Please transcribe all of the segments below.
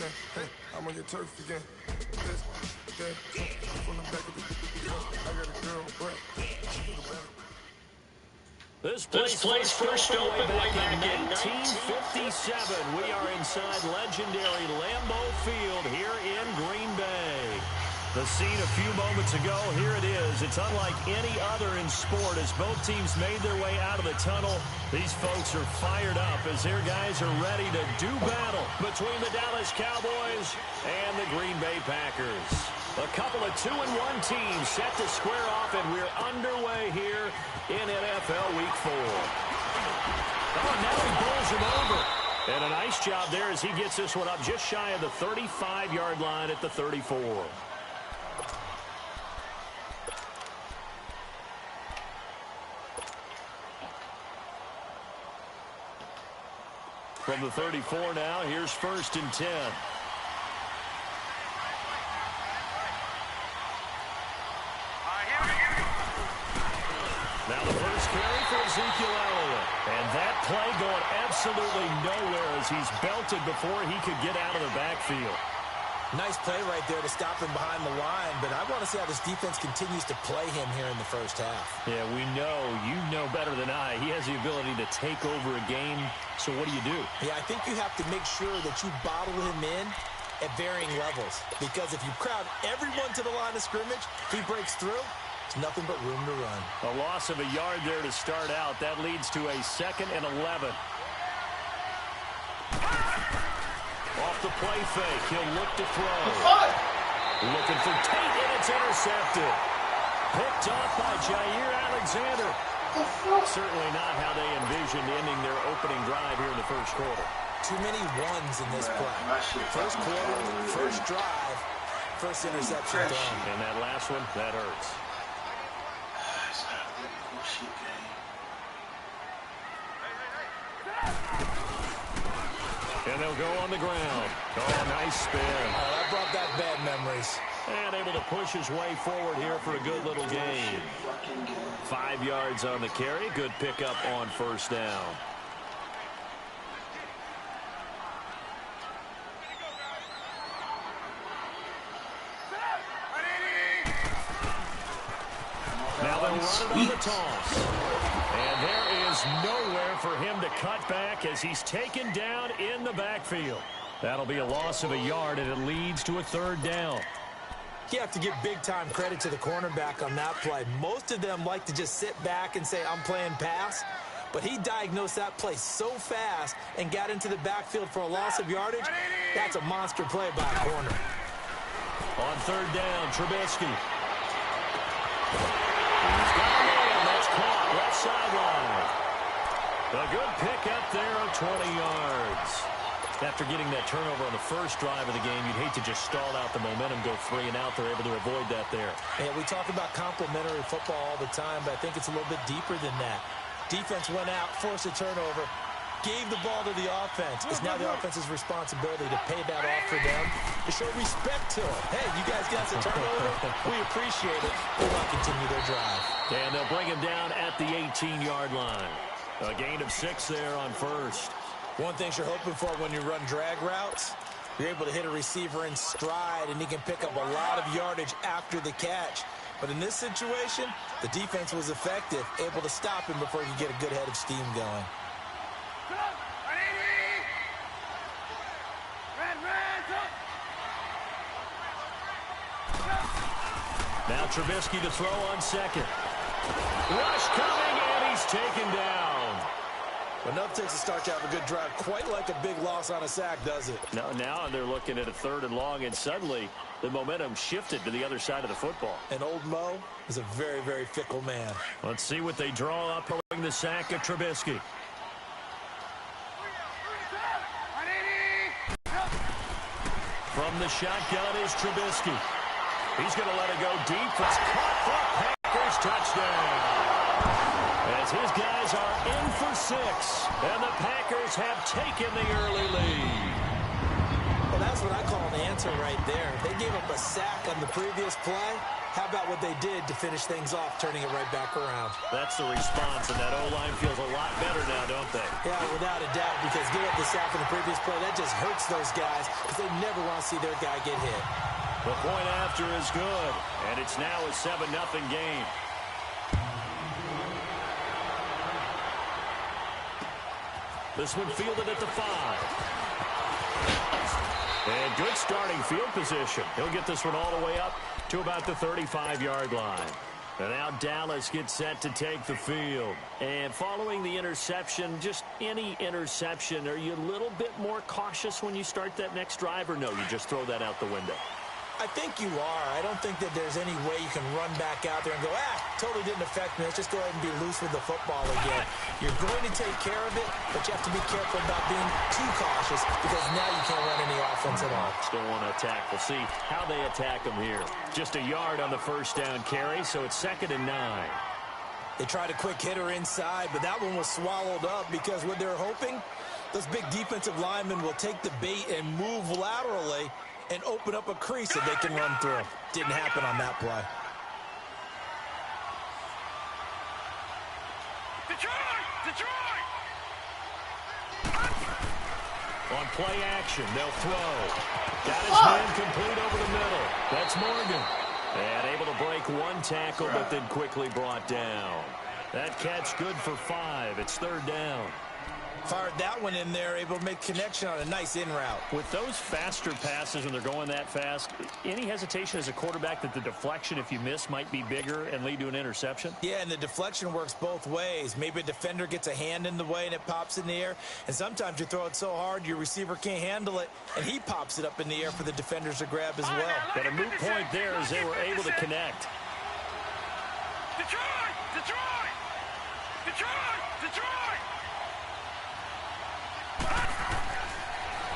Hey, I'm on your turf again. From the back of the I got a girl, but This place first opened way back in 1957. We are inside legendary Lambeau Field here in Green Bay. The scene a few moments ago, here it is. It's unlike any other in sport as both teams made their way out of the tunnel. These folks are fired up as their guys are ready to do battle between the Dallas Cowboys and the Green Bay Packers. A couple of 2-1 teams set to square off, and we're underway here in NFL Week 4. Oh, now he bowls him over. And a nice job there as he gets this one up just shy of the 35-yard line at the 34. From the 34 now, here's 1st and 10. Now the first carry for Ezekiel Elliott. And that play going absolutely nowhere as he's belted before he could get out of the backfield. Nice play right there to stop him behind the line, but I want to see how this defense continues to play him here in the first half. Yeah, we know. You know better than I. He has the ability to take over a game, so what do you do? Yeah, I think you have to make sure that you bottle him in at varying levels, because if you crowd everyone to the line of scrimmage, if he breaks through, there's nothing but room to run. A loss of a yard there to start out. That leads to a 2nd and 11. Off the play fake, he'll look to throw. Looking for Tate, and it's intercepted. Picked off by Jair Alexander. Certainly not how they envisioned ending their opening drive here in the first quarter. Too many ones in this play. First quarter, first drive, first interception thrown. And that last one, that hurts. And they'll go on the ground. Oh, nice spin. Oh, that brought back bad memories. And able to push his way forward here for a good little gain. 5 yards on the carry. Good pickup on 1st down. Now they'll run it on the toss. And there is nowhere for him to cut back as he's taken down in the backfield. That'll be a loss of a yard, and it leads to a 3rd down. You have to give big-time credit to the cornerback on that play. Most of them like to just sit back and say, I'm playing pass. But he diagnosed that play so fast and got into the backfield for a loss of yardage. That's a monster play by a corner. On 3rd down, Trubisky. He's got a man. That's caught. Left sideline. A good pickup there of 20 yards. After getting that turnover on the first drive of the game, you'd hate to just stall out the momentum, go 3 and out. They're able to avoid that there. Yeah, we talk about complementary football all the time, but I think it's a little bit deeper than that. Defense went out, forced a turnover, gave the ball to the offense. It's now the offense's responsibility to pay that off for them, to show respect to them. Hey, you guys got some turnover? We appreciate it. They'll not continue their drive. And they'll bring him down at the 18-yard line. A gain of 6 there on 1st. One thing you're hoping for when you run drag routes, you're able to hit a receiver in stride, and he can pick up a lot of yardage after the catch. But in this situation, the defense was effective, able to stop him before he could get a good head of steam going. Now Trubisky to throw on 2nd. Rush coming, and he's taken down. Enough takes to start to have a good drive. Quite like a big loss on a sack, does it? Now they're looking at a 3rd and long, and suddenly the momentum shifted to the other side of the football. And old Mo is a very, very fickle man. Let's see what they draw up following the sack of Trubisky. From the shotgun is Trubisky. He's going to let it go deep. It's caught for a Packers touchdown. As his guys are in for 6, and the Packers have taken the early lead. Well, that's what I call an answer right there. They gave up a sack on the previous play. How about what they did to finish things off, turning it right back around? That's the response, and that O-line feels a lot better now, don't they? Yeah, without a doubt, because giving up the sack in the previous play, that just hurts those guys because they never want to see their guy get hit. The point after is good, and it's now a 7-0 game. This one fielded at the 5. And good starting field position. He'll get this one all the way up to about the 35-yard line. And now Dallas gets set to take the field. And following the interception, just any interception, are you a little bit more cautious when you start that next drive, or no, you just throw that out the window? I think you are. I don't think that there's any way you can run back out there and go, totally didn't affect me. Let's just go ahead and be loose with the football again. You're going to take care of it, but you have to be careful about being too cautious because now you can't run any offense at all. Still want to attack. We'll see how they attack them here. Just a yard on the first down carry, so it's 2nd and 9. They tried a quick hitter inside, but that one was swallowed up because what they're hoping, those big defensive linemen will take the bait and move laterally and open up a crease that they can run through. Didn't happen on that play. Detroit! On play action, they'll throw. Got his man complete over the middle. That's Morgan. And able to break one tackle, but then quickly brought down. That catch good for 5. It's 3rd down. Fired that one in there, able to make connection on a nice in route. With those faster passes when they're going that fast, any hesitation as a quarterback that the deflection, if you miss, might be bigger and lead to an interception? Yeah, and the deflection works both ways. Maybe a defender gets a hand in the way and it pops in the air. And sometimes you throw it so hard your receiver can't handle it, and he pops it up in the air for the defenders to grab as well. But a moot point there as they were able to connect. Detroit!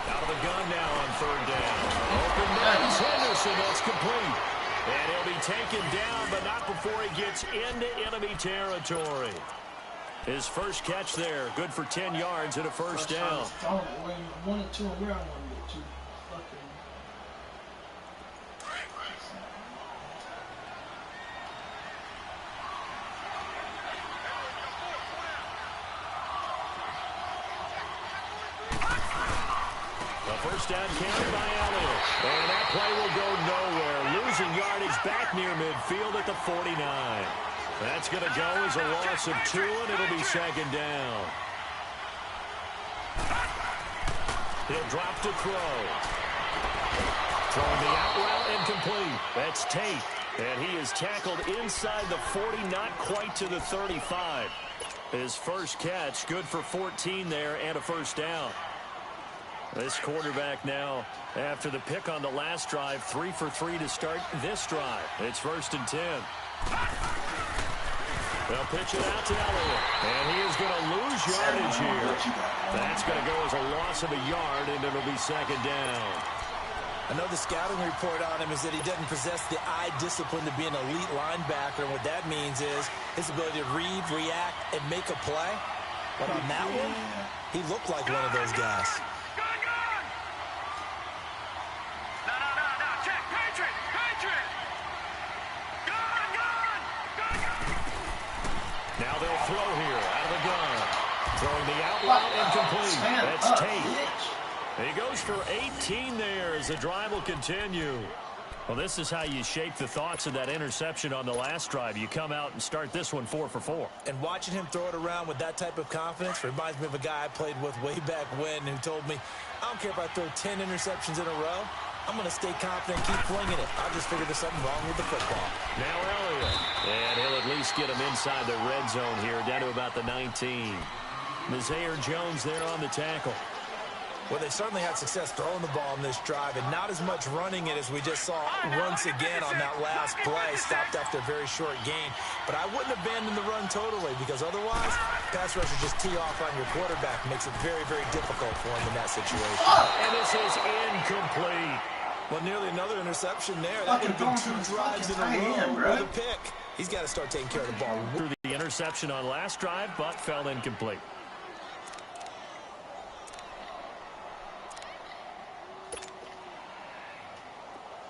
Out of the gun now on 3rd down. Open down, Henderson, that's complete. And he'll be taken down, but not before he gets into enemy territory. His first catch there, good for 10 yards and a first down. One or two, and where I want to get to. First down counted by Elliott. And that play will go nowhere. Losing yardage back near midfield at the 49. That's going to go as a loss of 2, and it'll be 2nd down. He'll drop to throw. Throwing the out route incomplete. That's Tate. And he is tackled inside the 40, not quite to the 35. His first catch, good for 14 there and a first down. This quarterback now, after the pick on the last drive, 3 for 3 to start this drive. It's 1st and 10. They'll pitch it out to Elliott. And he is going to lose yardage here. That's going to go as a loss of a yard, and it'll be 2nd down. I know the scouting report on him is that he doesn't possess the eye discipline to be an elite linebacker, and what that means is his ability to read, react, and make a play. But on that one, he looked like one of those guys. Now they'll throw here out of the gun. Throwing the out route incomplete. That's Tate. He goes for 18 there as the drive will continue. Well, this is how you shape the thoughts of that interception on the last drive. You come out and start this one 4 for 4. And watching him throw it around with that type of confidence reminds me of a guy I played with way back when who told me, I don't care if I throw 10 interceptions in a row. I'm going to stay confident and keep flinging it. I'll just figure there's something wrong with the football. Now Elliott. And he'll at least get him inside the red zone here, down to about the 19. Nazaire Jones there on the tackle. Well, they certainly had success throwing the ball in this drive, and not as much running it as we just saw once again on that last play. Stopped after a very short gain. But I wouldn't abandon the run totally, because otherwise, pass rushers just tee off on your quarterback. Makes it very, very difficult for him in that situation. And this is incomplete. Well, nearly another interception there. That would have been 2 drives in a row with a pick. He's got to start taking care of the ball. Through the interception on last drive, but fell incomplete.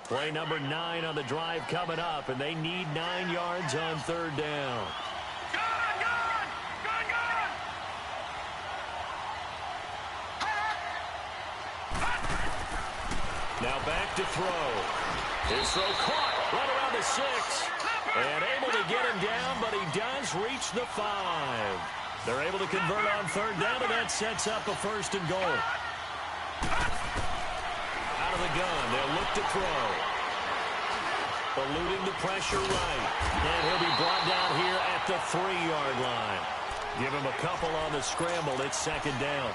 Play number 9 on the drive coming up, and they need 9 yards on third down. Now back to throw. His throw caught right around the 6. And able to get him down, but he does reach the 5. They're able to convert on third down, and that sets up a 1st and goal. Out of the gun, they'll look to throw. Eluding the pressure right. And he'll be brought down here at the 3-yard line. Give him a couple on the scramble. It's 2nd down.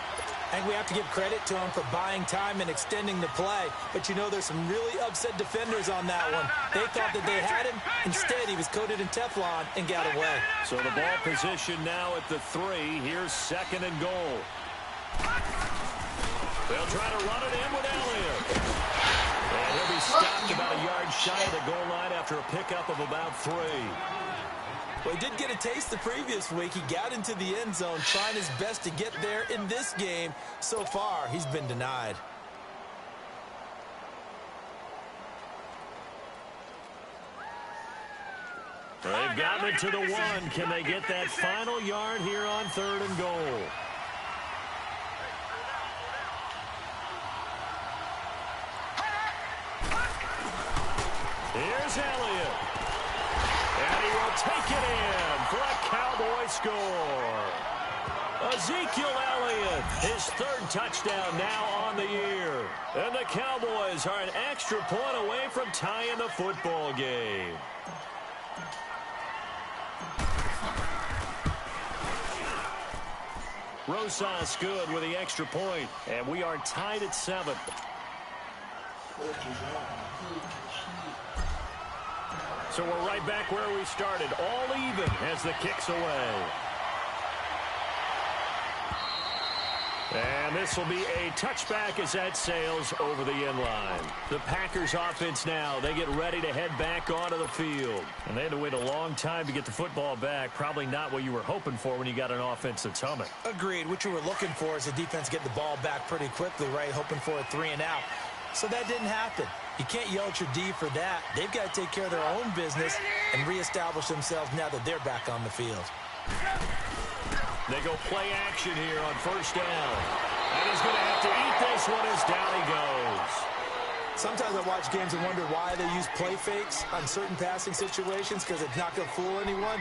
I think we have to give credit to him for buying time and extending the play. But, you know, there's some really upset defenders on that one. They thought that they had him. Instead, he was coated in Teflon and got away. So the ball position now at the 3. Here's 2nd and goal. They'll try to run it in with Elliott. And he'll be stopped about a yard shy of the goal line after a pickup of about 3. Well, he did get a taste the previous week. He got into the end zone trying his best to get there in this game. So far, he's been denied. They've gotten it to the 1. Can they get that final yard here on 3rd and goal? Here's Elliott. And he will take it in for a Cowboy score. Ezekiel Elliott, his 3rd touchdown now on the year. And the Cowboys are an extra point away from tying the football game. Rosas good with the extra point, and we are tied at 7. So we're right back where we started, all even as the kick's away. And this will be a touchback as that sails over the end line. The Packers offense now, they get ready to head back onto the field. And they had to wait a long time to get the football back. Probably not what you were hoping for when you got an offense that's humming. Agreed. What you were looking for is the defense get the ball back pretty quickly, right? Hoping for a 3 and out. So that didn't happen. You can't yell at your D for that. They've got to take care of their own business and reestablish themselves now that they're back on the field. They go play action here on 1st down. And he's going to have to eat this one as down he goes. Sometimes I watch games and wonder why they use play fakes on certain passing situations because it's not going to fool anyone.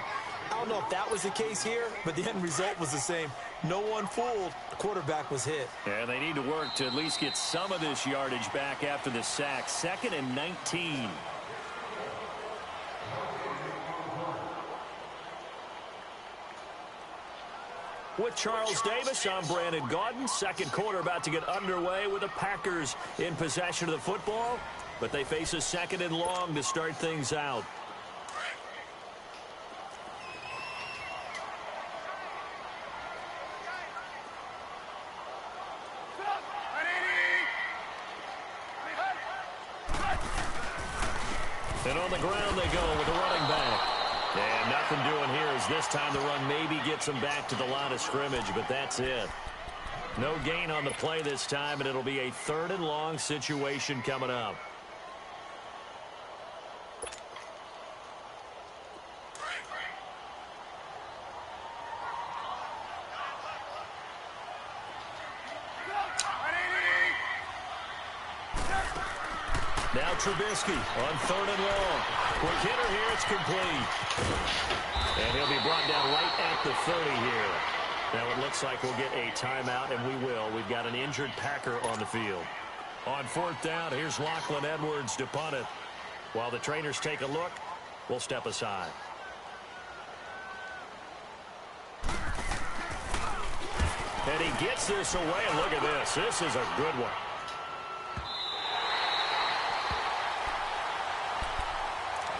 I don't know if that was the case here, but the end result was the same. No one fooled. The quarterback was hit. And they need to work to at least get some of this yardage back after the sack. 2nd and 19. With Charles Davis, I'm Brandon Gaudin. 2nd quarter about to get underway with the Packers in possession of the football. But they face a 2nd and long to start things out. And on the ground they go with the running back. And nothing doing here as this time the run maybe gets them back to the line of scrimmage, but that's it. No gain on the play this time, and it'll be a 3rd and long situation coming up. Now Trubisky on 3rd and long. Quick hitter here, it's complete. And he'll be brought down right at the 30 here. Now it looks like we'll get a timeout, and we will. We've got an injured Packer on the field. On 4th down, here's Lachlan Edwards to punt it. While the trainers take a look, we'll step aside. And he gets this away. Look at this. This is a good one.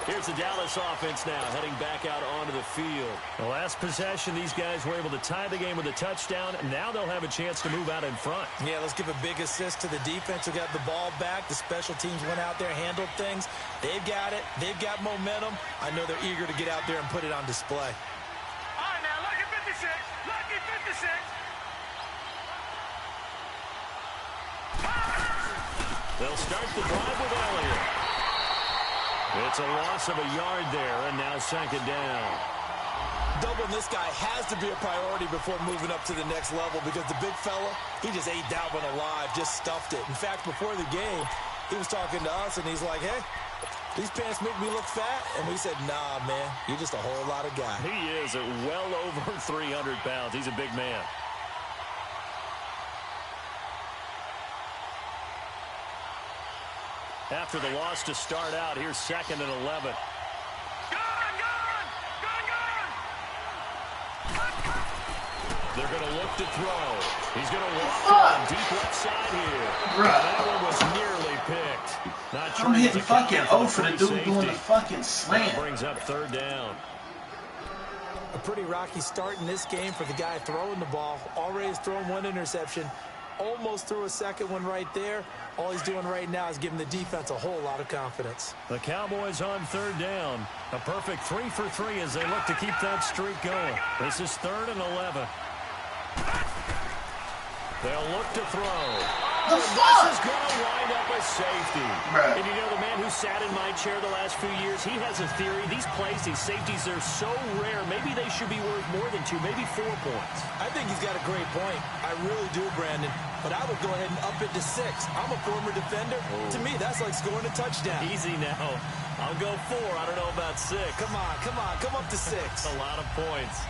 Here's the Dallas offense now, heading back out onto the field. The last possession, these guys were able to tie the game with a touchdown. Now they'll have a chance to move out in front. Yeah, let's give a big assist to the defense who got the ball back. The special teams went out there, handled things. They've got it. They've got momentum. I know they're eager to get out there and put it on display. All right, now, lucky 56. Lucky 56. They'll start the drive with Elliott. It's a loss of a yard there, and now second down. Doubling this guy has to be a priority before moving up to the next level because the big fella, he just ate that one alive, just stuffed it. In fact, before the game, he was talking to us, and he's like, hey, these pants make me look fat. And we said, nah, man, you're just a whole lot of guy. He is at well over 300 pounds. He's a big man. After the loss to start out, here's 2nd and 11. They're going to look to throw. He's going to walk on deep left side here. That one was nearly picked. Not sure I'm hitting fucking O for the dude doing the fucking slam. That brings up 3rd down. A pretty rocky start in this game for the guy throwing the ball. Already has thrown 1 interception. Almost threw a second one right there. All he's doing right now is giving the defense a whole lot of confidence. The Cowboys on 3rd down. A perfect 3 for 3 as they look to keep that streak going. This is 3rd and 11. They'll look to throw. The This is going to wind up a safety. Bruh. And you know, the man who sat in my chair the last few years, he has a theory. These plays, these safeties, they're so rare. Maybe they should be worth more than 2, maybe 4 points. I think he's got a great point. I really do, Brandon. But I would go ahead and up it to 6. I'm a former defender. To me, that's like scoring a touchdown. Easy now. I'll go 4. I don't know about 6. Come on, come on. Come up to 6. A lot of points.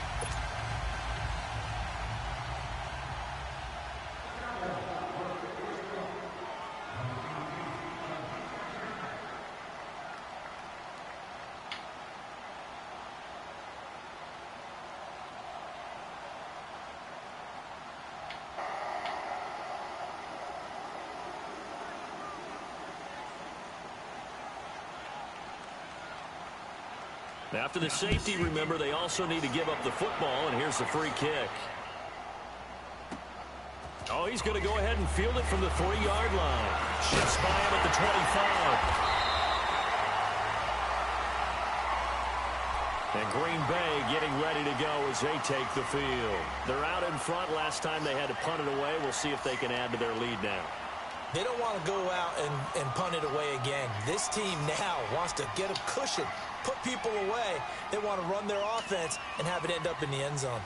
After the safety, remember, they also need to give up the football, and here's the free kick. Oh, he's going to go ahead and field it from the 3-yard line. Shifts by him at the 25. And Green Bay getting ready to go as they take the field. They're out in front. Last time they had to punt it away. We'll see if they can add to their lead now. They don't want to go out and punt it away again. This team now wants to get a cushion, put people away. They want to run their offense and have it end up in the end zone.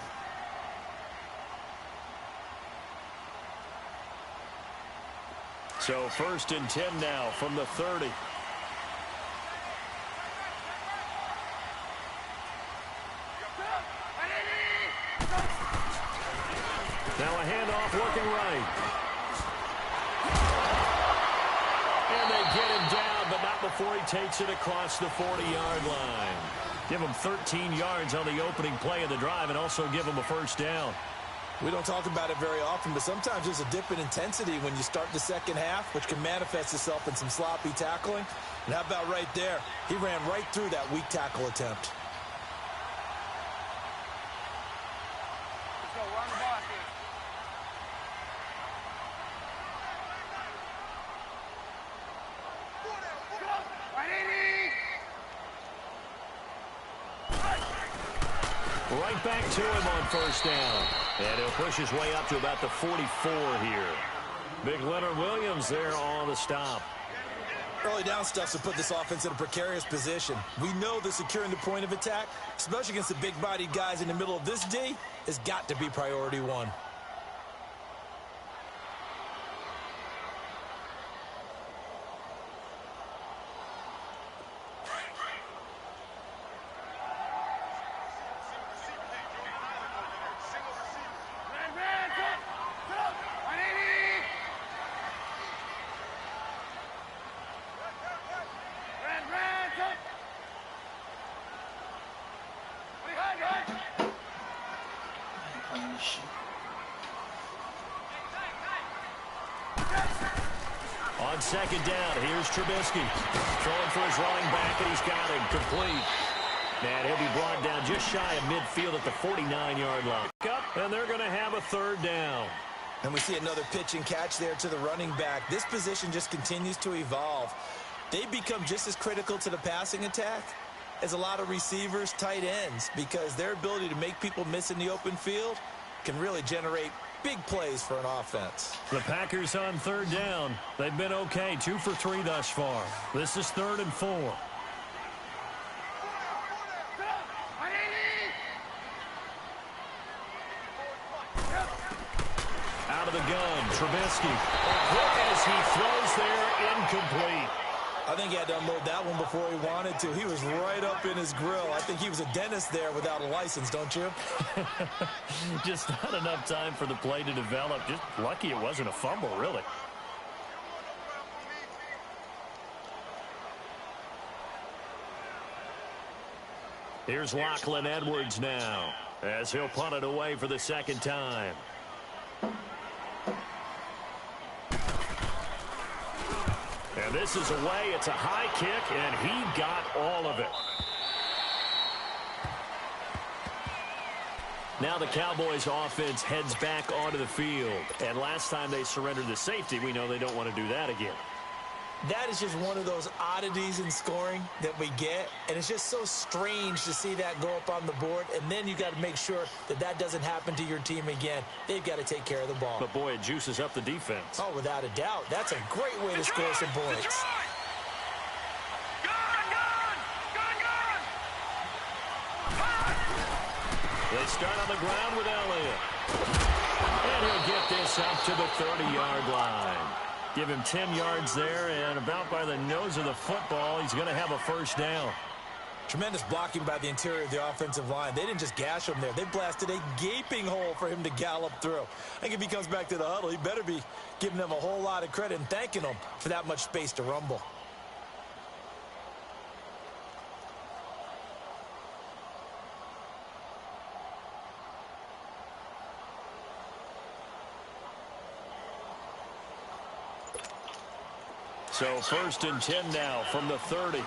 So 1st and 10 now from the 30. Now a handoff looking right. And they get him down, but not before he takes it across the 40-yard line. Give him 13 yards on the opening play of the drive and also give him a 1st down. We don't talk about it very often, but sometimes there's a dip in intensity when you start the second half, which can manifest itself in some sloppy tackling. And how about right there? He ran right through that weak tackle attempt. Let's go, we're on the ball here. Right back to him on 1st down. And he'll push his way up to about the 44 here. Big Leonard Williams there on the stop. Early down stuff to put this offense in a precarious position. We know that securing the point of attack, especially against the big-bodied guys in the middle of this D, has got to be priority 1. On 2nd down, here's Trubisky. Throwing for his running back, and he's got him complete. And he'll be brought down just shy of midfield at the 49-yard line. And they're going to have a 3rd down. And we see another pitch and catch there to the running back. This position just continues to evolve. They become just as critical to the passing attack as a lot of receivers, tight ends, because their ability to make people miss in the open field can really generate big plays for an offense. The Packers on 3rd down. They've been okay, 2 for 3 thus far. This is 3rd and 4. gun. Trubisky. Quick as he throws there, incomplete. I think he had to unload that one before he wanted to. He was right up in his grill. I think he was a dentist there without a license, don't you? Just not enough time for the play to develop. Just lucky it wasn't a fumble, really. Here's Lachlan Edwards now, as he'll punt it away for the second time. And this is away. It's a high kick, and he got all of it. Now the Cowboys offense heads back onto the field. And last time they surrendered the safety, we know they don't want to do that again. That is just one of those oddities in scoring that we get, and it's just so strange to see that go up on the board, and then you got to make sure that that doesn't happen to your team again. They've got to take care of the ball. But, boy, it juices up the defense. Oh, without a doubt. That's a great way to score some points. They start on the ground with Elliott. And he'll get this up to the 30-yard line. Give him 10 yards there, and about by the nose of the football, he's going to have a first down. Tremendous blocking by the interior of the offensive line. They didn't just gash him there. They blasted a gaping hole for him to gallop through. I think if he comes back to the huddle, he better be giving them a whole lot of credit and thanking them for that much space to rumble. So 1st and 10 now from the 30.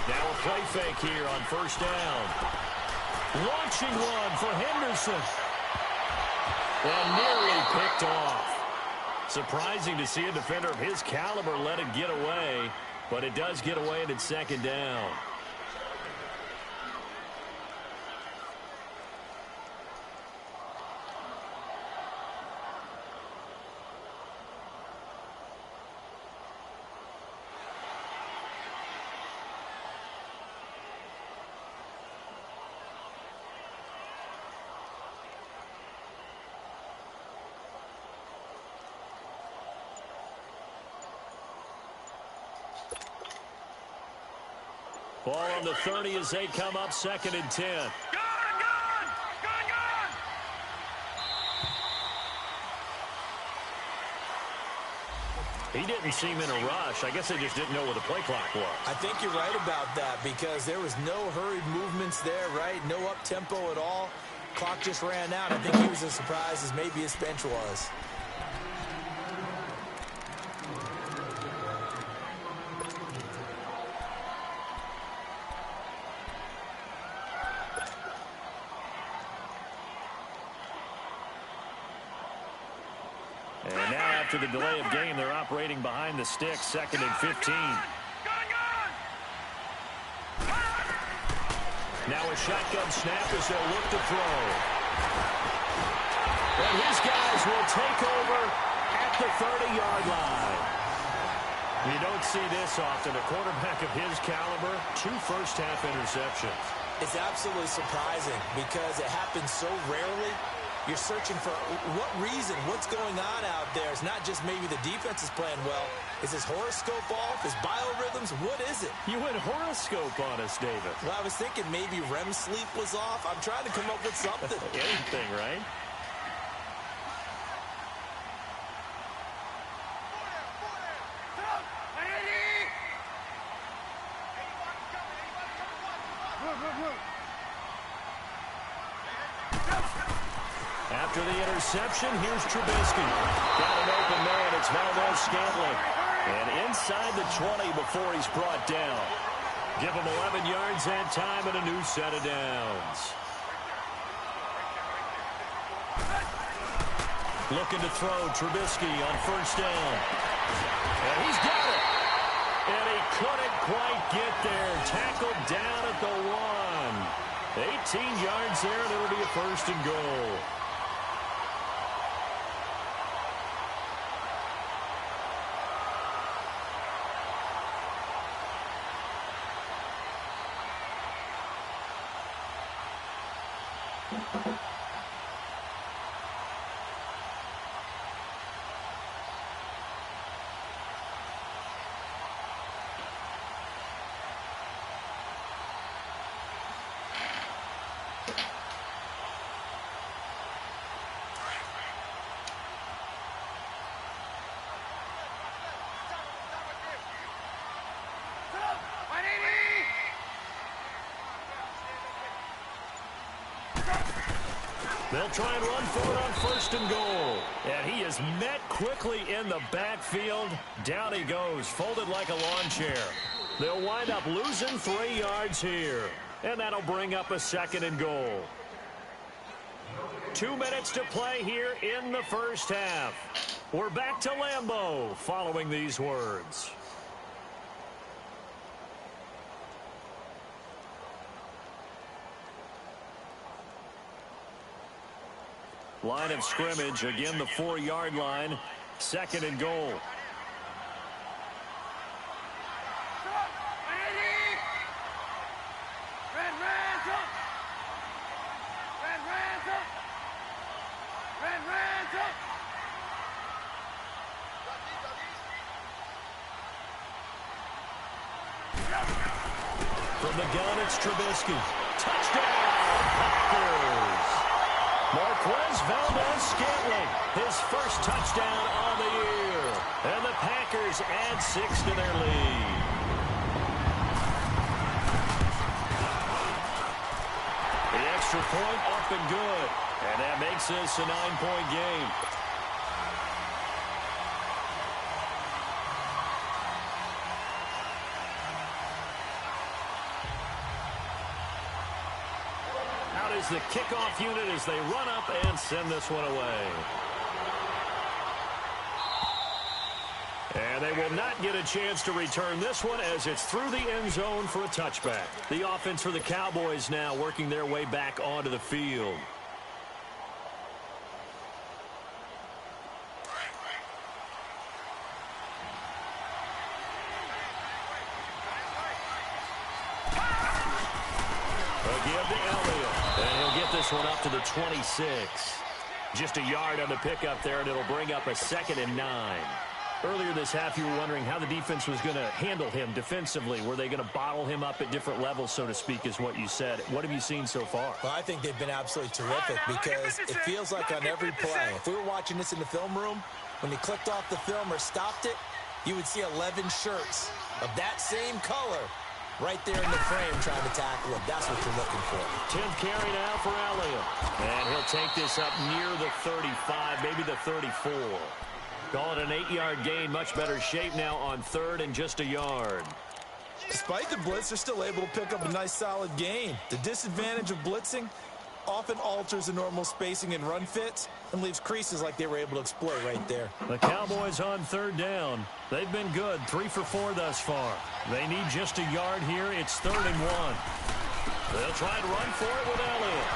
Now a play fake here on first down. Launching one for Henderson. And nearly picked off. Surprising to see a defender of his caliber let it get away, but it does get away and it's second down. Ball on the 30 as they come up 2nd and 10. He didn't seem in a rush. I guess they just didn't know where the play clock was. I think you're right about that because there was no hurried movements there, right? No up-tempo at all. Clock just ran out. I think he was as surprised as maybe his bench was. And now after the delay of game, they're operating behind the sticks, 2nd and 15. Now a shotgun snap as they'll look to throw. And his guys will take over at the 30-yard line. You don't see this often. A quarterback of his caliber, 2 first-half interceptions. It's absolutely surprising because it happens so rarely. You're searching for what reason, what's going on out there. It's not just maybe the defense is playing well. Is his horoscope off? His biorhythms? What is it? You went horoscope on us, David. Well, I was thinking maybe REM sleep was off. I'm trying to come up with something. Anything, right? After the interception, here's Trubisky. Got an open man. It's Valdez-Scantling. And inside the 20 before he's brought down. Give him 11 yards that time and a new set of downs. Looking to throw Trubisky on first down. And he's got it. And he couldn't quite get there. Tackled down at the 1. 18 yards there, and it'll be a 1st and goal. They'll try and run for it on 1st and goal. And he is met quickly in the backfield. Down he goes, folded like a lawn chair. They'll wind up losing 3 yards here. And that'll bring up a 2nd and goal. 2 minutes to play here in the first half. We're back to Lambeau following these words. Line of scrimmage, again the 4-yard line, 2nd and goal. From the gun, it's Trubisky. Touchdown, Packers! Marquez Valdez-Scantling, his first touchdown on the year. And the Packers add 6 to their lead. The extra point up and good. And that makes this a 9-point game. Is the kickoff unit as they run up and send this one away. And they will not get a chance to return this one as it's through the end zone for a touchback. The offense for the Cowboys now working their way back onto the field. One up to the 26. Just a yard on the pickup there, and it'll bring up a 2nd and 9. Earlier this half, you were wondering how the defense was going to handle him defensively. Were they going to bottle him up at different levels, so to speak, is what you said. What have you seen so far? Well, I think they've been absolutely terrific because it feels like on every play, if we were watching this in the film room, when he clicked off the film or stopped it, you would see 11 shirts of that same color right there in the frame trying to tackle him. That's what you're looking for. 10th carry now for Elliott. And he'll take this up near the 35, maybe the 34. Call it an 8-yard gain. Much better shape now on 3rd and just a yard. Despite the blitz, they're still able to pick up a nice solid gain. The disadvantage of blitzing often alters the normal spacing and run fits and leaves creases like they were able to exploit right there. The Cowboys on 3rd down. They've been good, 3 for 4 thus far. They need just a yard here. It's 3rd and 1. They'll try and run for it with Elliott.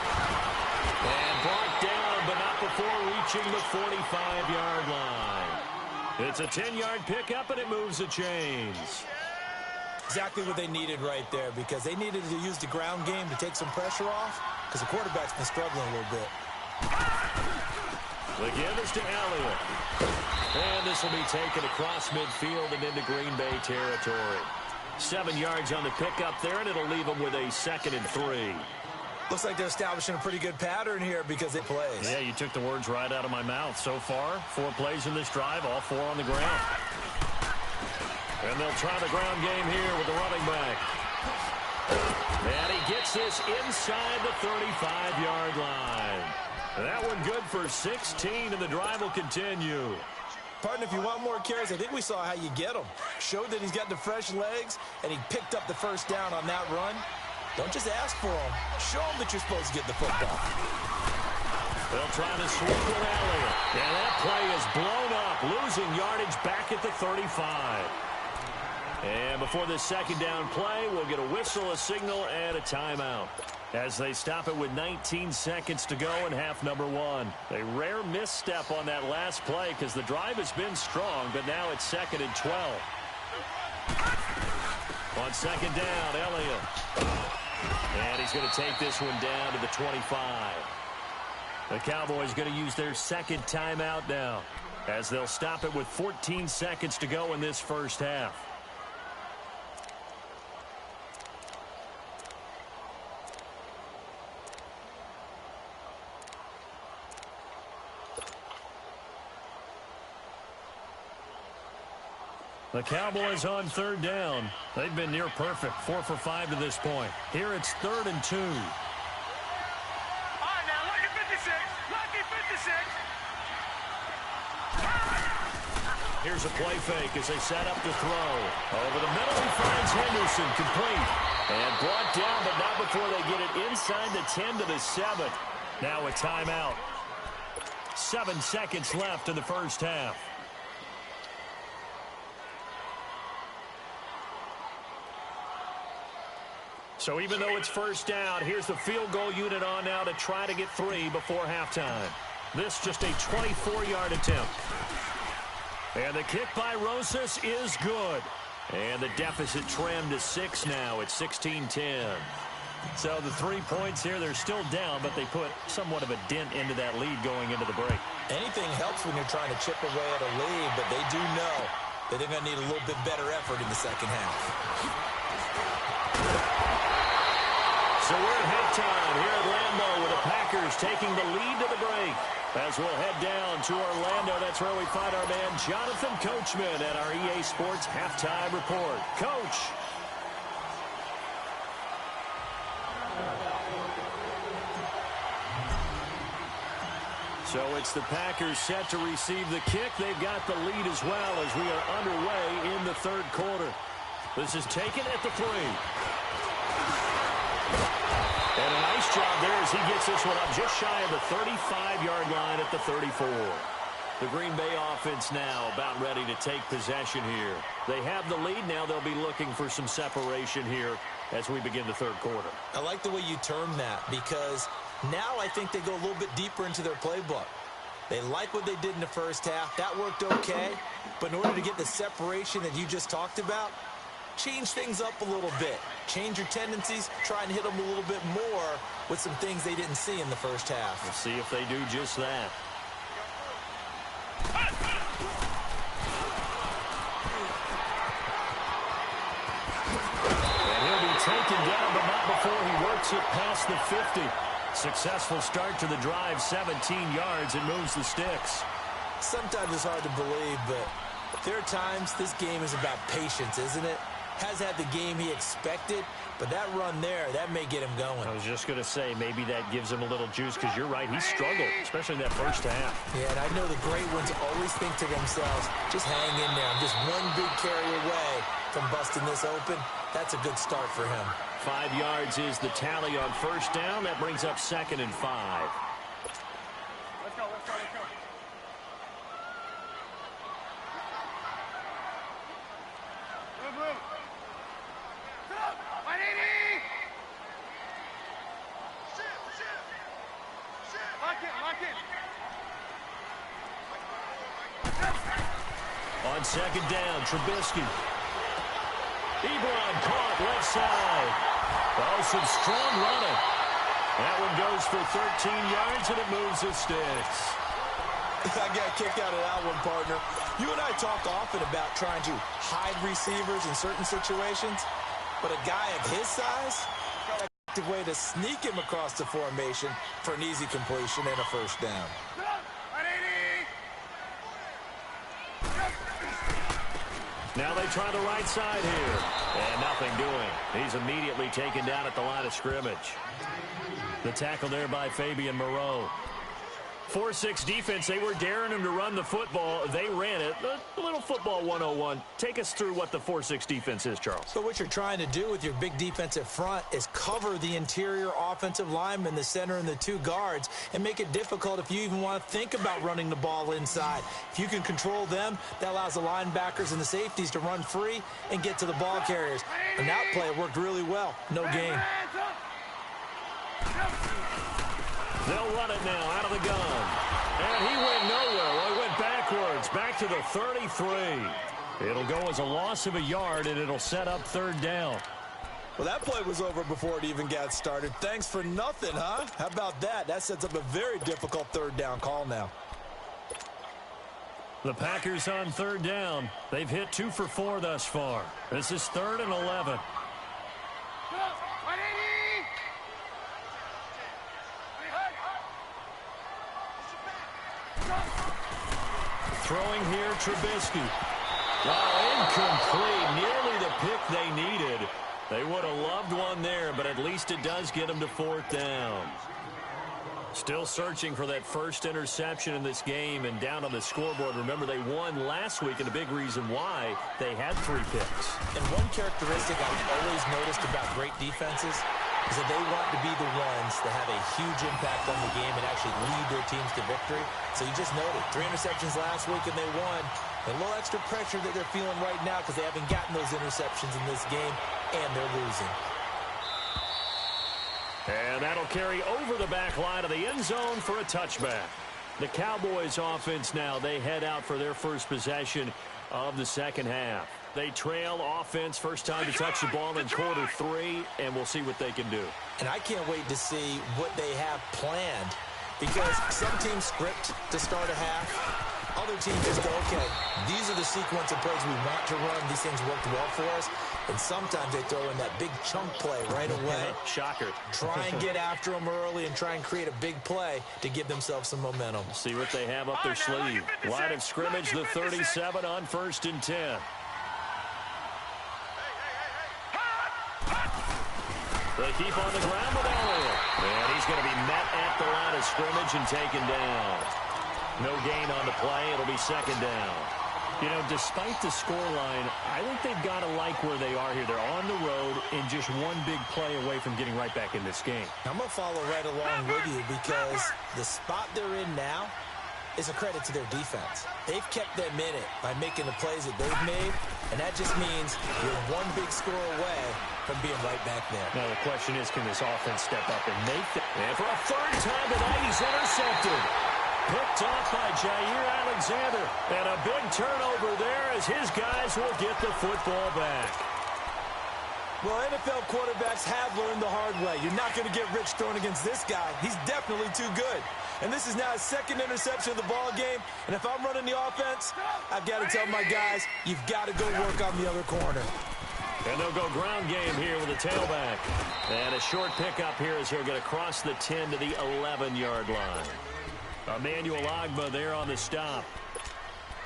And brought down, but not before reaching the 45-yard line. It's a 10-yard pickup, and it moves the chains. Exactly what they needed right there because they needed to use the ground game to take some pressure off because the quarterback's been struggling a little bit. The give is to Elliott. And this will be taken across midfield and into Green Bay territory. 7 yards on the pickup there, and it'll leave them with a 2nd and 3. Looks like they're establishing a pretty good pattern here because it plays. Yeah, you took the words right out of my mouth. So far, 4 plays in this drive, all 4 on the ground. And they'll try the ground game here with the running back. And he gets this inside the 35-yard line. And that one good for 16, and the drive will continue. Partner, if you want more carries, I think we saw how you get them. Showed that he's got the fresh legs, and he picked up the first down on that run. Don't just ask for them. Show them that you're supposed to get the football. They'll try to sweep with Elliott. And that play is blown up, losing yardage back at the 35. And before this 2nd down play, we'll get a whistle, a signal, and a timeout. As they stop it with 19 seconds to go in half number 1. A rare misstep on that last play because the drive has been strong, but now it's 2nd and 12. On 2nd down, Elliott. And he's going to take this one down to the 25. The Cowboys going to use their second timeout now, as they'll stop it with 14 seconds to go in this first half. The Cowboys on third down. They've been near perfect, 4 for 5 to this point. Here it's 3rd and 2. All right, now look at 56. Lucky 56. Here's a play fake as they set up to throw. Over the middle, he finds Henderson, complete. And brought down, but not before they get it inside the 10 to the 7. Now a timeout. 7 seconds left in the first half. So even though it's first down, here's the field goal unit on now to try to get 3 before halftime. This just a 24-yard attempt. And the kick by Rosas is good. And the deficit trimmed to 6 now at 16-10. So the 3 points here, they're still down, but they put somewhat of a dent into that lead going into the break. Anything helps when you're trying to chip away at a lead, but they do know that they're going to need a little bit better effort in the second half. So we're at halftime here at Lambeau with the Packers taking the lead to the break. As we'll head down to Orlando, that's where we find our man Jonathan Coachman at our EA Sports Halftime Report. Coach. So it's the Packers set to receive the kick. They've got the lead as well as we are underway in the third quarter. This is taken at the 3. And a nice job there as he gets this one up just shy of the 35-yard line at the 34. The Green Bay offense now about ready to take possession here. They have the lead. Now they'll be looking for some separation here as we begin the third quarter. I like the way you term that because now I think they go a little bit deeper into their playbook. They like what they did in the first half. That worked okay. But in order to get the separation that you just talked about, change things up a little bit. Change your tendencies. Try and hit them a little bit more with some things they didn't see in the first half. We'll see if they do just that. And he'll be taken down, but not before he works it past the 50. Successful start to the drive, 17 yards, and moves the sticks. Sometimes it's hard to believe, but there are times this game is about patience, isn't it? Has had the game he expected, but that run there, that may get him going. I was just going to say, maybe that gives him a little juice, because you're right, he struggled, especially in that first half. Yeah, and I know the great ones always think to themselves, just hang in there. I'm just one big carry away from busting this open. That's a good start for him. 5 yards is the tally on first down. That brings up 2nd and 5. Let's go, let's go, let's go. Move, move. Stop! 180! Lock in, lock in. On second down, Trubisky. Ebron caught left side. Oh, some strong running. That one goes for 13 yards, and it moves the sticks. I got kicked out of that one, partner. You and I talk often about trying to hide receivers in certain situations, but a guy of his size, an effective way to sneak him across the formation for an easy completion and a first down. 180! Now they try the right side here. And nothing doing. He's immediately taken down at the line of scrimmage. The tackle there by Fabian Moreau. 4-6 defense. They were daring him to run the football. They ran it. A little football 101. Take us through what the 4-6 defense is, Charles. So what you're trying to do with your big defensive front is cover the interior offensive lineman, the center, and the 2 guards, and make it difficult if you even want to think about running the ball inside. If you can control them, that allows the linebackers and the safeties to run free and get to the ball carriers. And that play worked really well. No gain. They'll run it now out of the gun. And he went nowhere. Well, he went backwards, back to the 33. It'll go as a loss of a yard, and it'll set up third down. Well, that play was over before it even got started. Thanks for nothing, huh? How about that? That sets up a very difficult third down call now. The Packers on third down. They've hit 2 for 4 thus far. This is 3rd and 11. Throwing here, Trubisky. Oh, incomplete. Nearly the pick they needed. They would have loved one there, but at least it does get them to 4th down. Still searching for that first interception in this game and down on the scoreboard. Remember, they won last week, and a big reason why they had 3 picks. And one characteristic I've always noticed about great defenses is that they want to be the ones that have a huge impact on the game and actually lead their teams to victory. So you just noted 3 interceptions last week and they won. A little extra pressure that they're feeling right now because they haven't gotten those interceptions in this game, and they're losing. And that'll carry over the back line of the end zone for a touchback. The Cowboys offense now, they head out for their first possession of the second half. They trail offense, first time to touch the ball in quarter 3, and we'll see what they can do. And I can't wait to see what they have planned, because some teams script to start a half. Other teams just go, okay, these are the sequence of plays we want to run. These things worked well for us. And sometimes they throw in that big chunk play right away. Shocker. Try and get after them early and try and create a big play to give themselves some momentum. See what they have up their sleeve. Line of scrimmage, the 37 on 1st and 10. They keep on the ground with Elliott. And he's going to be met at the line of scrimmage and taken down. No gain on the play. It'll be 2nd down. You know, despite the scoreline, I think they've got to like where they are here. They're on the road and just one big play away from getting right back in this game. I'm going to follow right along with you because the spot they're in now is a credit to their defense. They've kept them in it by making the plays that they've made, and that just means you're one big score away from being right back there. Now the question is, can this offense step up and make that? And for a 3rd time tonight, he's intercepted. Picked off by Jair Alexander. And a big turnover there as his guys will get the football back. Well, NFL quarterbacks have learned the hard way. You're not going to get rich throwing against this guy. He's definitely too good. And this is now his 2nd interception of the ball game. And if I'm running the offense, I've got to tell my guys, you've got to go work on the other corner. And they'll go ground game here with a tailback. And a short pickup here as they're going to cross the 10 to the 11-yard line. Emmanuel Ogbah there on the stop.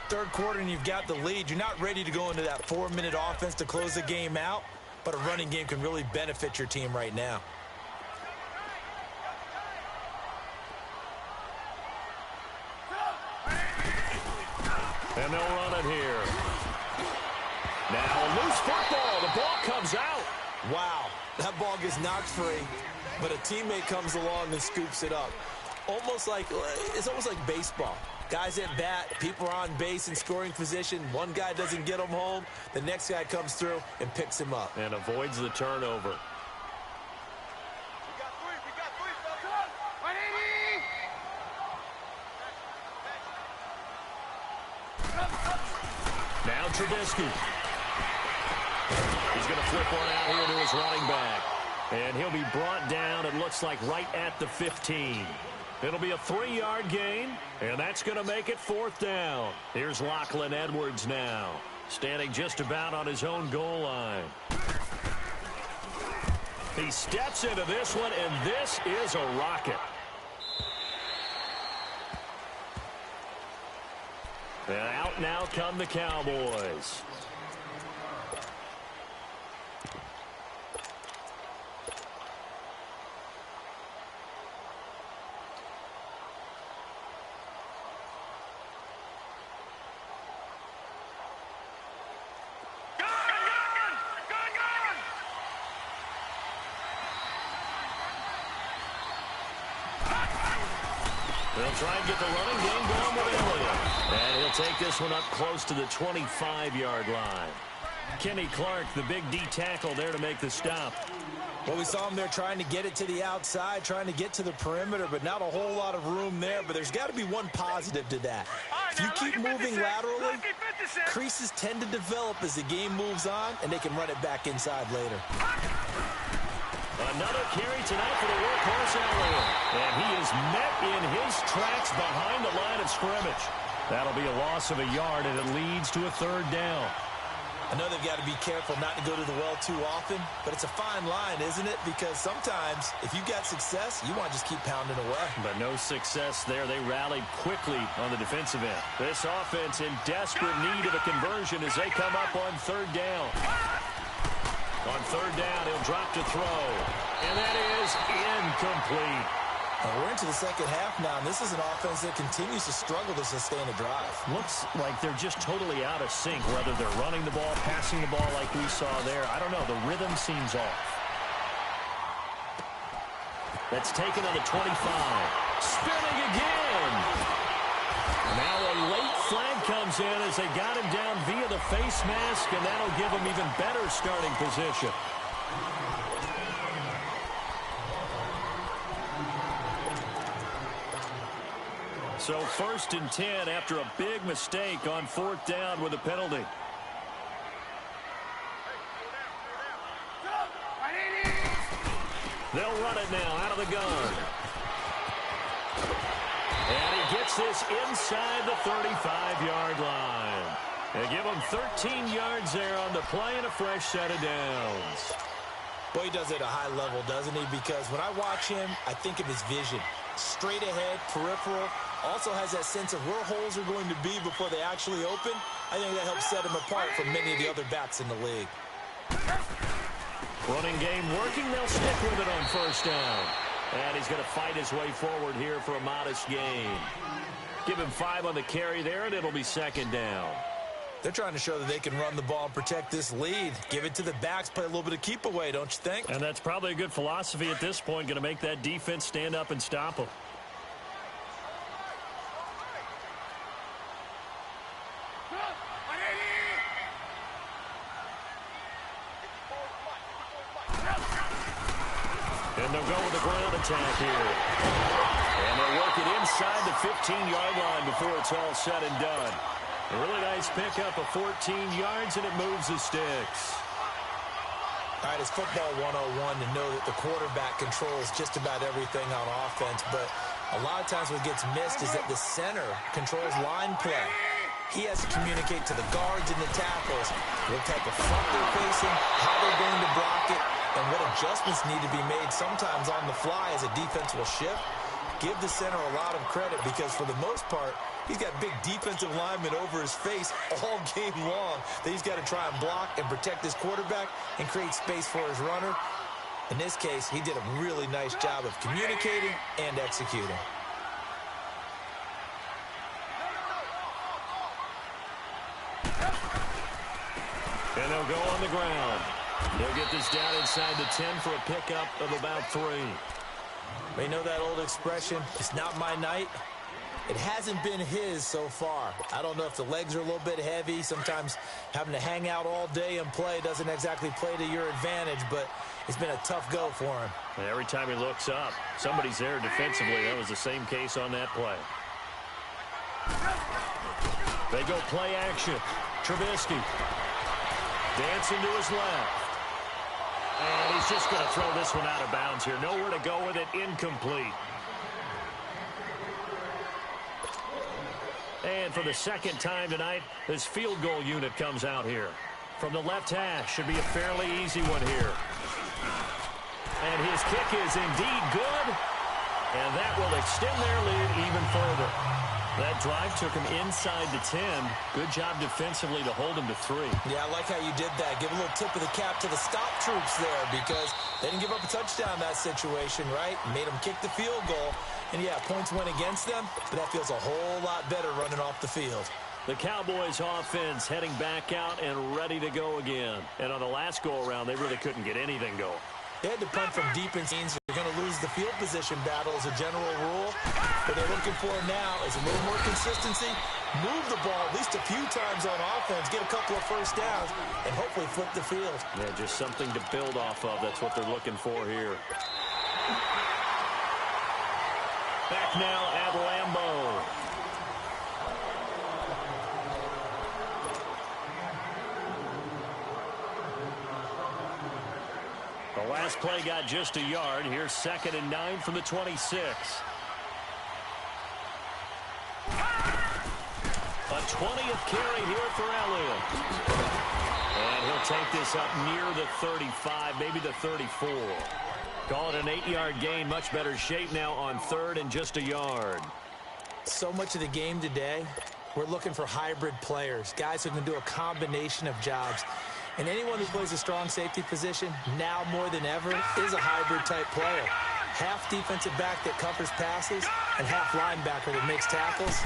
3rd quarter and you've got the lead. You're not ready to go into that 4-minute offense to close the game out, but a running game can really benefit your team right now. And they'll run it here. Now a loose football. The ball comes out. Wow, that ball gets knocked free, but a teammate comes along and scoops it up. It's almost like baseball. Guys at bat, people are on base in scoring position. One guy doesn't get him home. The next guy comes through and picks him up. And avoids the turnover. Now Trubisky. He's going to flip one out here to his running back. And he'll be brought down, it looks like, right at the 15. It'll be a 3-yard gain, and that's going to make it 4th down. Here's Lachlan Edwards now, standing just about on his own goal line. He steps into this one, and this is a rocket. And out now come the Cowboys. They'll try and get the running game going with Elliott. And he'll take this one up close to the 25-yard line. Kenny Clark, the big D tackle there to make the stop. Well, we saw him there trying to get it to the outside, trying to get to the perimeter, but not a whole lot of room there. But there's got to be one positive to that. If you keep moving laterally, creases tend to develop as the game moves on, and they can run it back inside later. Another carry tonight for the workhorse Elliott. And he is met in his tracks behind the line of scrimmage. That'll be a loss of a yard, and it leads to a third down. I know they've got to be careful not to go to the well too often, but it's a fine line, isn't it? Because sometimes, if you've got success, you want to just keep pounding away. But no success there. They rallied quickly on the defensive end. This offense in desperate need of a conversion as they come up on third down. On third down, he'll drop to throw. And that is incomplete. We're into the second half now, and this is an offense that continues to struggle to sustain a drive. Looks like they're just totally out of sync, whether they're running the ball, passing the ball like we saw there. I don't know. The rhythm seems off. That's taken on the 25. Spinning again. Now a late flag comes in as they got him down via the face mask, and that'll give him even better starting position. So 1st and 10 after a big mistake on 4th down with a penalty. They'll run it now out of the gun. And he gets this inside the 35-yard line. They give him 13 yards there on the play and a fresh set of downs. Boy, he does it at a high level, doesn't he? Because when I watch him, I think of his vision. Straight ahead, peripheral. Also has that sense of where holes are going to be before they actually open. I think that helps set him apart from many of the other backs in the league. Running game working. They'll stick with it on 1st down. And he's going to fight his way forward here for a modest gain. Give him 5 on the carry there, and it'll be 2nd down. They're trying to show that they can run the ball and protect this lead. Give it to the backs, play a little bit of keep away, don't you think? And that's probably a good philosophy at this point, going to make that defense stand up and stop them. And they'll go with the ground attack here. And they'll work it inside the 15-yard line before it's all said and done. A really nice pickup of 14 yards, and it moves the sticks. All right, it's football 101 to know that the quarterback controls just about everything on offense, but a lot of times what gets missed is that the center controls line play. He has to communicate to the guards and the tackles what type of front they're facing, how they're going to block it, and what adjustments need to be made sometimes on the fly as a defense will shift. Give the center a lot of credit because for the most part, he's got big defensive linemen over his face all game long that he's got to try and block and protect his quarterback and create space for his runner. In this case, he did a really nice job of communicating and executing. And they'll go on the ground. They'll get this down inside the 10 for a pickup of about 3. You know that old expression, it's not my night? It hasn't been his so far. I don't know if the legs are a little bit heavy. Sometimes having to hang out all day and play doesn't exactly play to your advantage, but it's been a tough go for him. And every time he looks up, somebody's there defensively. That was the same case on that play. They go play action. Trubisky dancing to his left. And he's just going to throw this one out of bounds here. Nowhere to go with it. Incomplete. And for the second time tonight, this field goal unit comes out here. From the left hash, should be a fairly easy one here. And his kick is indeed good. And that will extend their lead even further. That drive took him inside the 10. Good job defensively to hold him to 3. Yeah, I like how you did that. Give a little tip of the cap to the stop troops there because they didn't give up a touchdown in that situation, right? Made them kick the field goal. And, yeah, points went against them, but that feels a whole lot better running off the field. The Cowboys offense heading back out and ready to go again. And on the last go-around, they really couldn't get anything going. They had to punt from deep in scenes. They're going to lose the field position battle as a general rule. What they're looking for now is a little more consistency, move the ball at least a few times on offense, get a couple of first downs, and hopefully flip the field. Yeah, just something to build off of. That's what they're looking for here. Back now at Lambeau. The Last play got just a yard. Here's 2nd and 9 from the 26. A 20th carry here for Elliott. And he'll take this up near the 35, maybe the 34. Call it an 8-yard gain. Much better shape now on 3rd and just a yard. So much of the game today, we're looking for hybrid players, guys who can do a combination of jobs. And anyone who plays a strong safety position, now more than ever, is a hybrid-type player. Half defensive back that covers passes and half linebacker that makes tackles.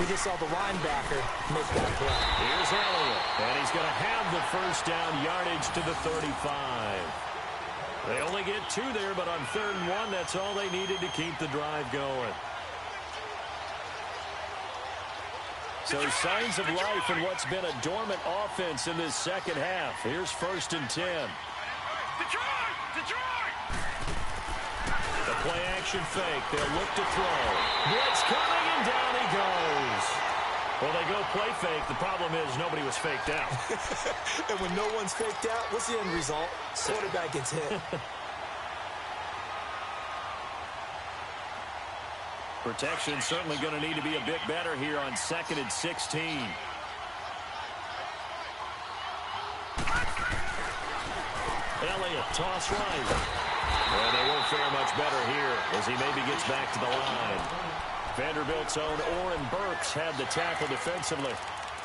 We just saw the linebacker make that play. Here's Elliott, and he's going to have the first down, yardage to the 35. They only get 2 there, but on 3rd and 1, that's all they needed to keep the drive going. So signs of life in what's been a dormant offense in this second half. Here's 1st and 10. The play action fake. They'll look to throw. Blitz coming, and down he goes. Well, they go play fake. The problem is nobody was faked out. And when no one's faked out, what's the end result? Quarterback gets hit. Protection certainly going to need to be a bit better here on 2nd and 16. Elliott, toss right. And they won't fare much better here as he maybe gets back to the line. Vanderbilt's own Oren Burks had the tackle defensively.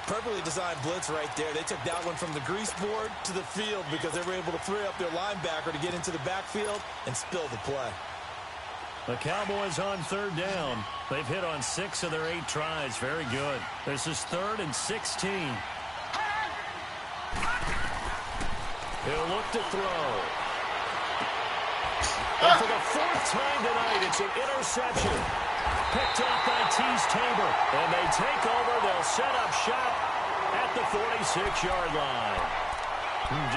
Perfectly designed blitz right there. They took that one from the grease board to the field because they were able to free up their linebacker to get into the backfield and spill the play. The Cowboys on 3rd down. They've hit on 6 of their 8 tries. Very good. This is 3rd and 16. He'll look to throw. And for the 4th time tonight, it's an interception. Picked off by Tease Tabor. And they take over. They'll set up shop at the 46-yard line.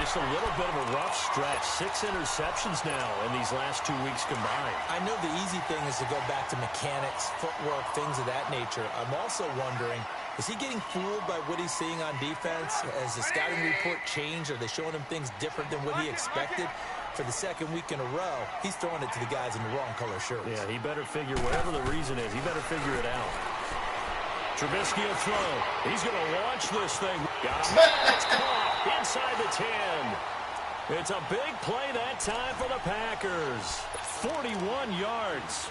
Just a little bit of a rough stretch. 6 interceptions now in these last 2 weeks combined. I know the easy thing is to go back to mechanics, footwork, things of that nature. I'm also wondering, is he getting fooled by what he's seeing on defense? Has the scouting report changed? Are they showing him things different than what he expected? For the 2nd week in a row, he's throwing it to the guys in the wrong color shirts. Yeah, he better figure, whatever the reason is, he better figure it out. Trubisky will throw. He's going to launch this thing. Got him. It's caught inside the 10. It's a big play that time for the Packers. 41 yards.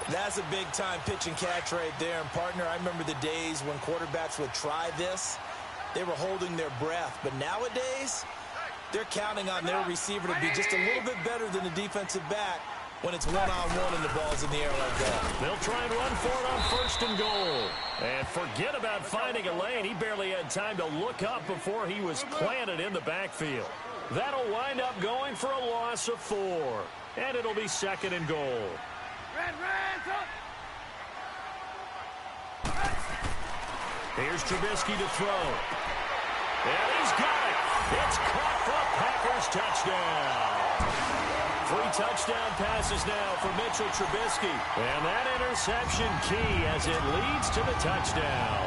That's a big-time pitch and catch right there. And, partner, I remember the days when quarterbacks would try this. They were holding their breath. But nowadays, they're counting on their receiver to be just a little bit better than the defensive back when it's one-on-one and the ball's in the air like that. They'll try and run for it on 1st and goal. And forget about finding a lane. He barely had time to look up before he was planted in the backfield. That'll wind up going for a loss of 4. And it'll be 2nd and goal. Here's Trubisky to throw. And he's got it. It's caught for a Packers touchdown. 3 touchdown passes now for Mitchell Trubisky. And that interception key as it leads to the touchdown.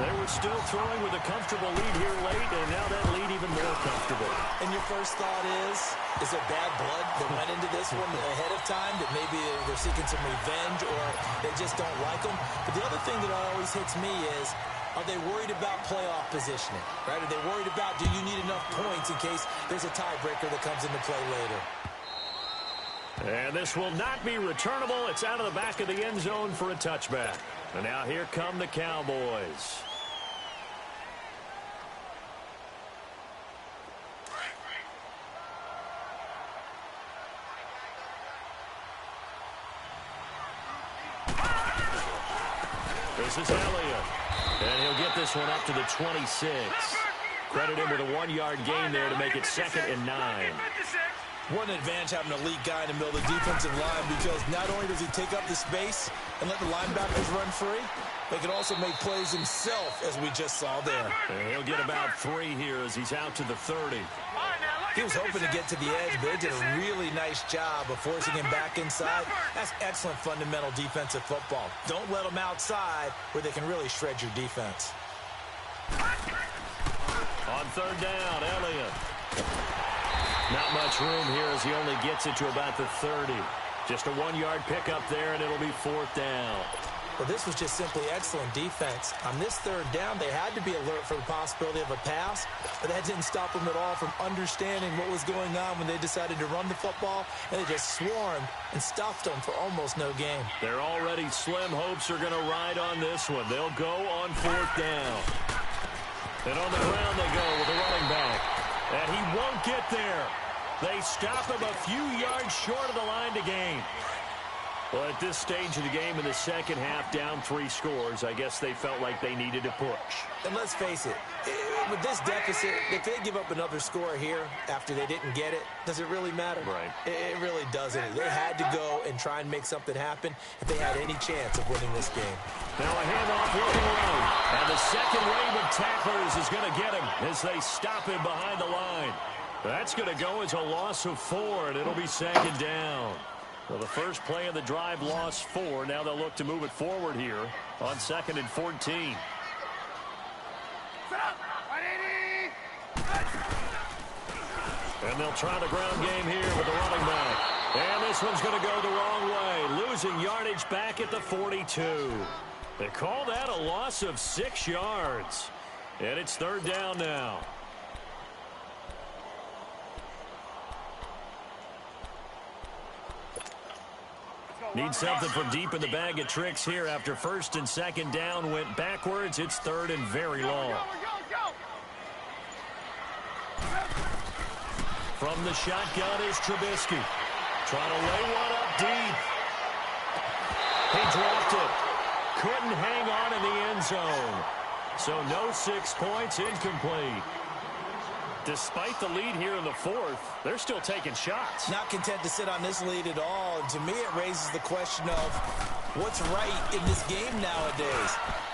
They were still throwing with a comfortable lead here late, and now that lead even more comfortable. And your first thought is there bad blood that went into this one ahead of time, that maybe they're seeking some revenge or they just don't like them? But the other thing that always hits me is, are they worried about playoff positioning, right? Are they worried about, do you need enough points in case there's a tiebreaker that comes into play later? And this will not be returnable. It's out of the back of the end zone for a touchback. And now here come the Cowboys. This is Elliott. And he'll get this one up to the 26. Credit him with a 1-yard gain there to make it 2nd and 9. What an advantage having an elite guy in the middle of the defensive line, because not only does he take up the space and let the linebackers run free, but he can also make plays himself, as we just saw there. And he'll get about 3 here as he's out to the 30. He was hoping to get to the edge, but they did a really nice job of forcing him back inside. That's excellent fundamental defensive football. Don't let them outside where they can really shred your defense. On 3rd down, Elliott. Not much room here as he only gets it to about the 30. Just a 1-yard pickup there, and it'll be 4th down. Well, this was just simply excellent defense. On this 3rd down, they had to be alert for the possibility of a pass, but that didn't stop them at all from understanding what was going on when they decided to run the football, and they just swarmed and stuffed them for almost no gain. Their already slim hopes are going to ride on this one. They'll go on 4th down. And on the ground they go with the running back. And he won't get there. They stop him a few yards short of the line to gain. Well, at this stage of the game in the second half, down 3 scores, I guess they felt like they needed to push. And let's face it, with this deficit, if they give up another score here after they didn't get it, does it really matter? Right. It really doesn't. They had to go and try and make something happen if they had any chance of winning this game. Now a handoff looking right. And the second wave of tacklers is going to get him as they stop him behind the line. That's going to go as a loss of 4, and it'll be 2nd down. Well, the first play of the drive lost 4. Now they'll look to move it forward here on 2nd and 14. And they'll try the ground game here with the running back. And this one's going to go the wrong way, losing yardage back at the 42. They call that a loss of 6 yards. And it's 3rd down now. Need something from deep in the bag of tricks here after 1st and 2nd down went backwards. It's 3rd and very long. From the shotgun is Trubisky. Trying to lay one up deep. He dropped it. Couldn't hang on in the end zone. So no 6 points, incomplete. Despite the lead here in the 4th, they're still taking shots. Not content to sit on this lead at all. And to me, it raises the question of what's right in this game nowadays.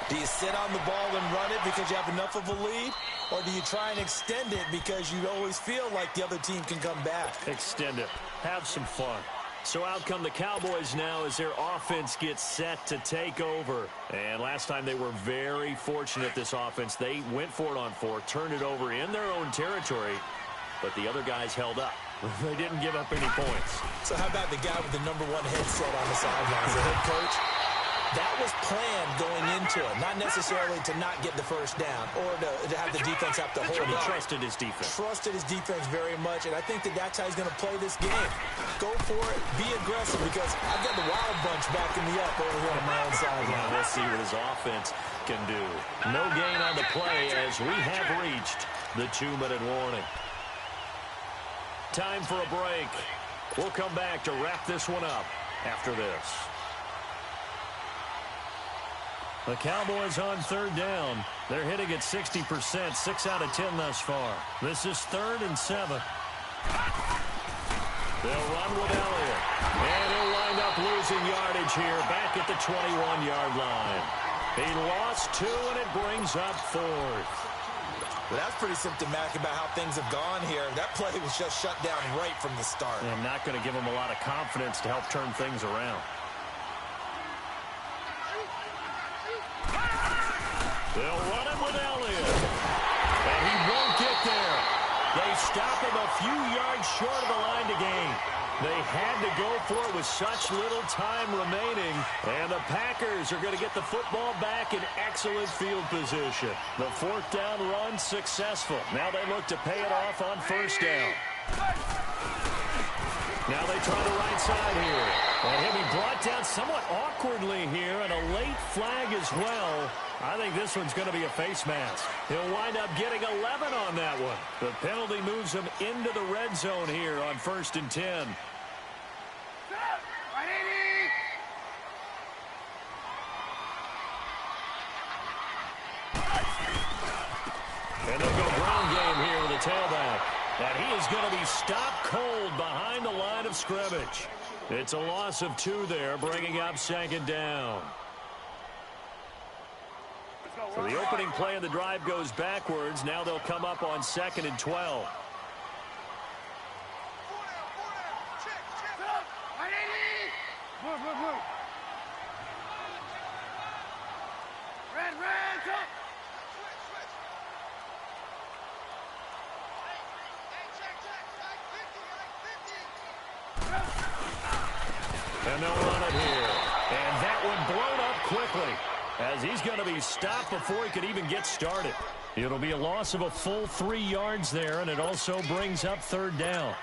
Do you sit on the ball and run it because you have enough of a lead? Or do you try and extend it because you always feel like the other team can come back? Extend it. Have some fun. So out come the Cowboys now as their offense gets set to take over. And last time they were very fortunate, this offense. They went for it on 4, turned it over in their own territory, but the other guys held up. They didn't give up any points. So how about the guy with the #1 headset on the sidelines, the head coach? That was planned going into it, not necessarily to not get the 1st down or to have the defense have to hold it. He trusted his defense. Trusted his defense very much, and I think that's how he's going to play this game. Go for it, be aggressive, because I've got the Wild Bunch backing me up over here on my own side. Now we'll see what his offense can do. No gain on the play as we have reached the 2-minute warning. Time for a break. We'll come back to wrap this one up after this. The Cowboys on 3rd down. They're hitting at 60%, 6 out of 10 thus far. This is 3rd and 7. They'll run with Elliott. And he'll wind up losing yardage here back at the 21-yard line. He lost 2, and it brings up 4th. Well, that's pretty symptomatic about how things have gone here. That play was just shut down right from the start. And not going to give him a lot of confidence to help turn things around. They'll run him with Elliott. And he won't get there. They stop him a few yards short of the line to gain. They had to go for it with such little time remaining. And the Packers are going to get the football back in excellent field position. The 4th down run successful. Now they look to pay it off on 1st down. Now they try the right side here. And he'll be brought down somewhat awkwardly here, and a late flag as well. I think this one's going to be a face mask. He'll wind up getting 11 on that one. The penalty moves him into the red zone here on 1st and 10. And they'll go ground game here with a tailback. And he is going to be stopped cold behind the line of scrimmage. It's a loss of 2 there, bringing up 2nd down. So the opening play of the drive goes backwards. Now they'll come up on 2nd and 12. as he's going to be stopped before he could even get started. It'll be a loss of a full 3 yards there, and it also brings up third down.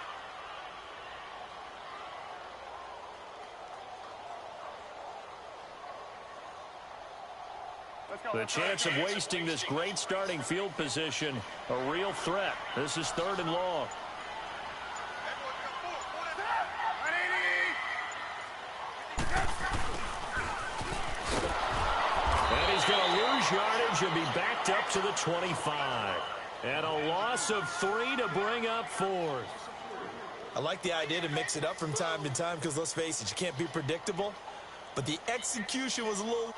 The chance of wasting this great starting field position, a real threat. This is 3rd and long. And he's going to lose yardage and be backed up to the 25. And a loss of 3 to bring up 4th. I like the idea to mix it up from time to time because, let's face it, you can't be predictable. But the execution was a little...